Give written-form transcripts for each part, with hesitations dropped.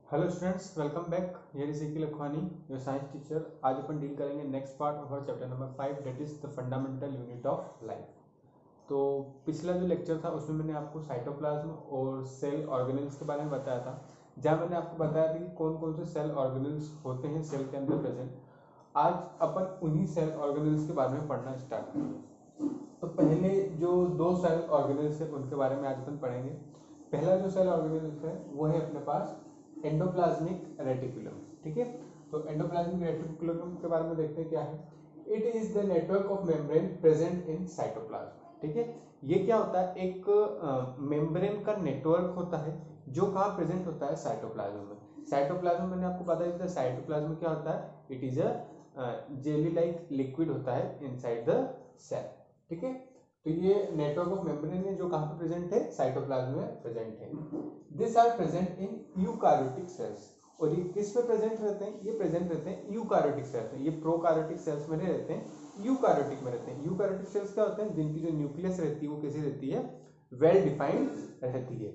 Hello students, welcome back. Here is Ikil Akhwani, your science teacher. आज अपन deal करेंगे next part of our chapter number 5, that is the fundamental unit of life. तो पिछला जो lecture था उसमें मैंने आपको साइटोप्लाज्म और सेल ऑर्गेनेल्स के बारे में बताया था, जहाँ मैंने आपको बताया था कि कौन कौन से सेल ऑर्गेनेल्स होते हैं सेल के अंदर प्रेजेंट। आज अपन उन्हीं सेल ऑर्गेनेल्स के बारे में पढ़ना स्टार्ट करेंगे। तो पहले जो दो सेल ऑर्गेनेल्स है उनके बारे में आज अपन पढ़ेंगे। पहला जो सेल ऑर्गेनेल्स है वो है अपने पास एंडोप्लाज्मिक रेटिकुलम। ठीक है, तो एंडोप्लाज्मिक रेटिकुलम के बारे में देखते हैं क्या है। It is the network of membrane present in cytoplasm. ठीक है, ये क्या होता है, एक मेम्ब्रेन का नेटवर्क होता है जो कहाँ प्रेजेंट होता है, साइटोप्लाज्म में। साइटोप्लाज्म मैंने आपको बताया था, साइटोप्लाज्म क्या होता है, it is a jelly like liquid होता है इनसाइड द सेल। ठीक है, तो ये नेटवर्क ऑफ मेम्ब्रेन है जो कहाँ पे प्रेजेंट है, साइटोप्लाज्म में प्रेजेंट है। This are present in eukaryotic cells. और ये किस में प्रेजेंट रहते हैं, ये प्रेजेंट रहते हैं यूकारियोटिक सेल्स में। ये प्रोकारियोटिक सेल्स में नहीं रहते हैं, यूकारियोटिक में रहते हैं। यूकारियोटिक सेल्स क्या होते हैं, जिनकी जो न्यूक्लियस रहती है वो कैसी रहती है, वेल डिफाइंड रहती है।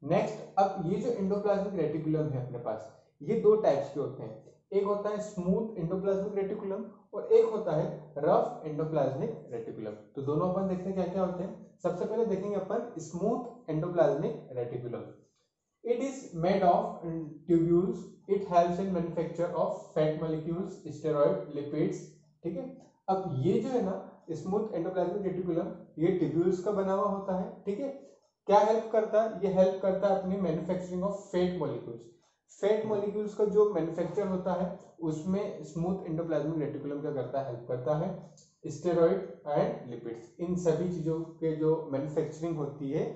नेक्स्ट, अब ये जो एंडोप्लाज्मिक रेटिकुलम है अपने पास, ये दो टाइप्स के होते हैं। एक होता है स्मूथ एंडोप्लाज्मिक रेटिकुलम और एक होता है रफ एंडोप्लाज्मिक रेटिकुलम। तो दोनों अपन देखते हैं क्या क्या होते हैं। सबसे पहले देखेंगे अपन smooth endoplasmic reticulum. It is made of tubules. It helps in manufacture of fat molecules, steroid, lipids. ठीक है, अब ये जो है ना स्मूथ एंडोप्लाज्मिक रेटिकुलम, ये ट्यूब्यूल्स का बना हुआ होता है। ठीक है, क्या हेल्प करता है, ये हेल्प करता है अपनी manufacturing of fat molecules. Fat molecules का जो मैन्युफैक्चर होता है उसमें स्मूथ एंडोप्लाज्मिक रेटिकुलम क्या करता है, हेल्प करता है। स्टेरॉइड एंड लिपिड्स, इन सभी चीजों के जो मैन्युफैक्चरिंग होती है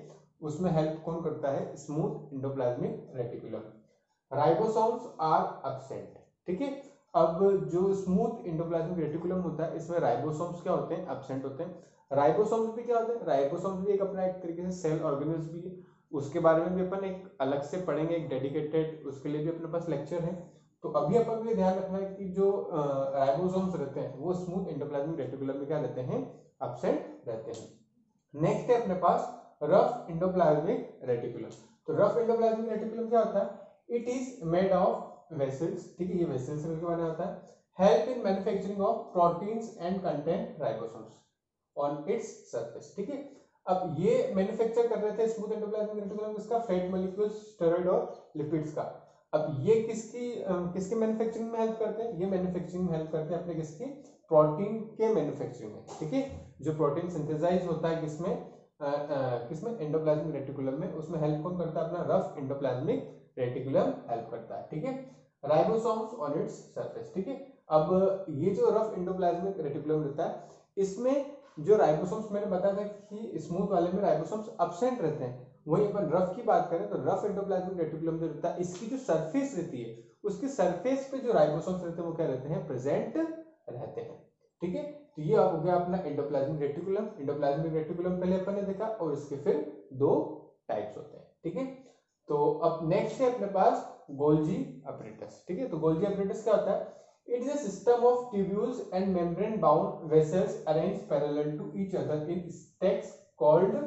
उसमें हेल्प कौन करता है, smooth endoplasmic reticulum. Ribosomes are absent. ठीक है, अब जो स्मूथ एंडोप्लाज्मिक रेटिकुलम होता है इसमें राइबोसोम्स क्या होते हैं, एब्सेंट होते हैं। राइबोसोम्स भी क्या होते हैं, राइबोसोम्स भी एक अपना एक तरीके से सेल ऑर्गेनेल्स भी है। उसके बारे में भी अपन एक अलग से पढ़ेंगे, एक डेडिकेटेड, उसके लिए भी अपने पास लेक्चर है। तो अभी अपन को ध्यान रखना है कि जो राइबोसोम्स रहते हैं वो स्मूथ एंडोप्लाज्मिक रेटिकुलम में क्या रहते हैं, एब्सेंट रहते हैं। नेक्स्ट है अपने पास रफ एंडोप्लाज्मिक रेटिकुलम। तो रफ एंडोप्लाज्मिक रेटिकुलम क्या होता है, it is made of vessels. ठीक है, ये वेसल्स से मिलकर बना होता है। Help in manufacturing of proteins and content ribosomes on its surface. ठीक है, अब ये मैन्युफैक्चर कर रहे थे स्मूथ एंडोप्लाज्मिक रेटिकुलम इसका फैट मॉलिक्यूल्स, स्टेरॉइड और लिपिड्स का। अब ये किसकी किसकी मैन्युफैक्चरिंग में हेल्प करते हैं, ये मैन्युफैक्चरिंग में हेल्प करते हैं अपने किसकी, प्रोटीन के मैन्युफैक्चरिंग में। ठीक है, जो प्रोटीन सिंथेसाइज होता है किसमें, किसमें, एंडोप्लाज्मिक रेटिकुलम में, उसमें हेल्प कौन करता है, अपना रफ एंडोप्लाज्मिक रेटिकुलम हेल्प करता है। ठीक है, राइबोसोम्स ऑन इट्स सरफेस। ठीक है, अब ये जो रफ एंडोप्लाज्मिक रेटिकुलम रहता है इसमें जो राइबोसोम्स मैंने बताया था कि स्मूथ वाले में राइबोसोम्स एब्सेंट रहते हैं, वही अपन रफ की बात करें तो रफ एंडोप्लाज्मिक रेटिकुलम जो रहता है इसकी जो सरफेस रहती है उसके सरफेस पे जो राइबोसोम्स रहते हैं वो क्या रहते हैं, प्रेजेंट रहते हैं। ठीक है, तो ये हो गया अपना एंडोप्लाज्मिक रेटिकुलम। एंडोप्लाज्मिक रेटिकुलम पहले अपन ने देखा और इसके फिर दो टाइप्स होते हैं। ठीक है, तो अब नेक्स्ट है अपने पास गोल्जी अपरेटस। ठीक है, तो गोल्जी अपरेटस क्या होता है, it is a system of tubules and membrane bound vessels arranged parallel to each other in stacks called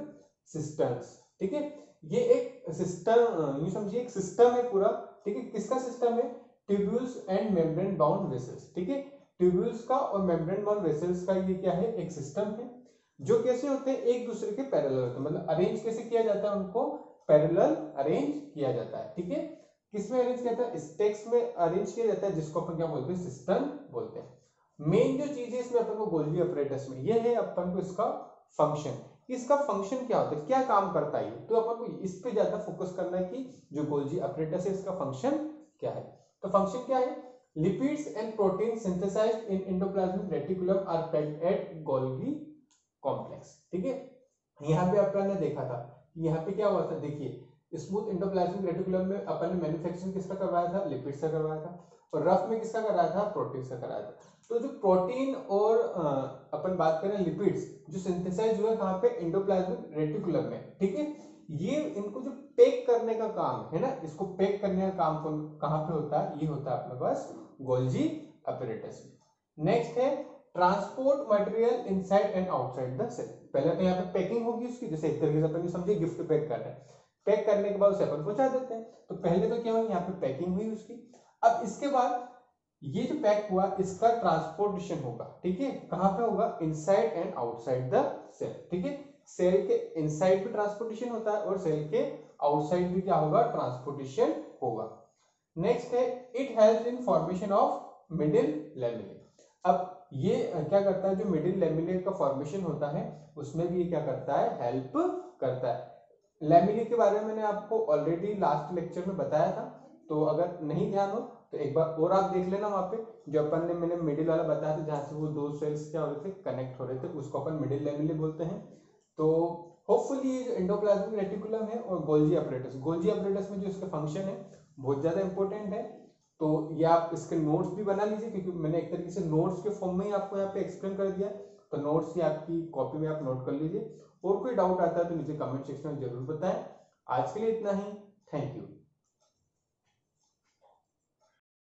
cisterns। ठीक है, ये एक सिस्टम, ये समझिए एक सिस्टम है पूरा। ठीक है, किसका सिस्टम है, tubules and membrane bound vessels. ठीक है, ट्यूब्यूल्स का और मेम्ब्रेन बाउंड वेसल्स का ये क्या है, एक सिस्टम है जो कैसे होते हैं, एक दूसरे के पैरेलल होते हैं। मतलब अरेंज कैसे किया जाता है, उनको पैरेलल अरेंज किया जाता है। ठीक है, किसमें अरेंज किया जाता है, स्टैक्स में अरेंज किया जाता है, जिसको अपन क्या बोलते हैं, सिस्टम बोलते हैं। मेन जो चीज है इसमें अपन को गोल्जी अपरेटस में ये है अपन को इसका फंक्शन। इसका फंक्शन क्या होता है, क्या काम करता है, तो अपन को इस पे ज्यादा फोकस करना है कि जो गोल्जी अपरेटस है इसका फंक्शन क्या है। तो फंक्शन क्या है, lipids and protein synthesized in endoplasmic reticulum are packed at Golgi complex. ठीक है, यहाँ पे अपन ने देखा था, यहाँ पे क्या हुआ था, देखिए स्मूथ एंडोप्लाज्मिक रेटिकुलम में अपन ने मैन्युफैक्चरिंग किसका करवाया था, लिपिड्स का करवाया था, और रफ में किसका कराया था, प्रोटीन का कराया था। तो जो प्रोटीन और अपन बात करें लिपिड्स जो सिंथेसाइज हुआ कहाँ पे, एंडोप्लाज्मिक रेटिकुलम में। ठीक है, ये इनको जो पैक करने का काम है ना, इसको पैक करने का काम कहाँ पे होता है, ये होता है अपने पास गोल्जी अपरेटस में। नेक्स्ट है transport material inside and outside the cell. पहले तो यहाँ पे पैकिंग होगी उसकी, जैसे एक तरीके से अपन समझिए गिफ्ट पैक कर रहे हैं, पैक करने के बाद उसे अपन पहुंचा देते हैं। तो पहले तो क्या हुई, यहाँ पे पैकिंग हुई उसकी। अब इसके बाद ये जो पैक हुआ इसका ट्रांसपोर्टेशन होगा, ठीक है, कहाँ पे होगा, inside and outside the cell, ठीक है। सेल के इनसाइड भी ट्रांसपोर्टेशन होता है और सेल के आउटसाइड भी क्या होगा, ट्रांसपोर्टेशन होगा। नेक्स्ट है it helps in formation of middle lamellae. अब ये क्या करता है, जो मिडिल लैमेले का फॉर्मेशन होता है उसमें भी ये क्या करता है, हेल्प करता है। लैमेले के बारे में मैंने आपको ऑलरेडी लास्ट लेक्चर में बताया था, तो अगर नहीं ध्यान हो तो एक बार और आप देख लेना। वहां पे जो अपन ने मैंने मिडिल वाला बताया था, जहां से वो दो सेल्स क्या हो रहे थे, कनेक्ट हो रहे थे, उसको अपन मिडिल लैमेले बोलते हैं। तो होपफुली ये जो एंडोप्लाज्मिक रेटिकुलम है और गोल्जी अपरेटस में जो इसका फंक्शन है बहुत ज्यादा इंपॉर्टेंट है। तो ये आप इसके नोट्स भी बना लीजिए, क्योंकि मैंने एक तरीके से नोट्स के फॉर्म में ही आपको यहाँ पे एक्सप्लेन कर दिया। तो नोट्स ही आपकी कॉपी में आप नोट कर लीजिए, और कोई डाउट आता है तो नीचे कमेंट सेक्शन में जरूर बताएं। आज के लिए इतना ही, थैंक यू।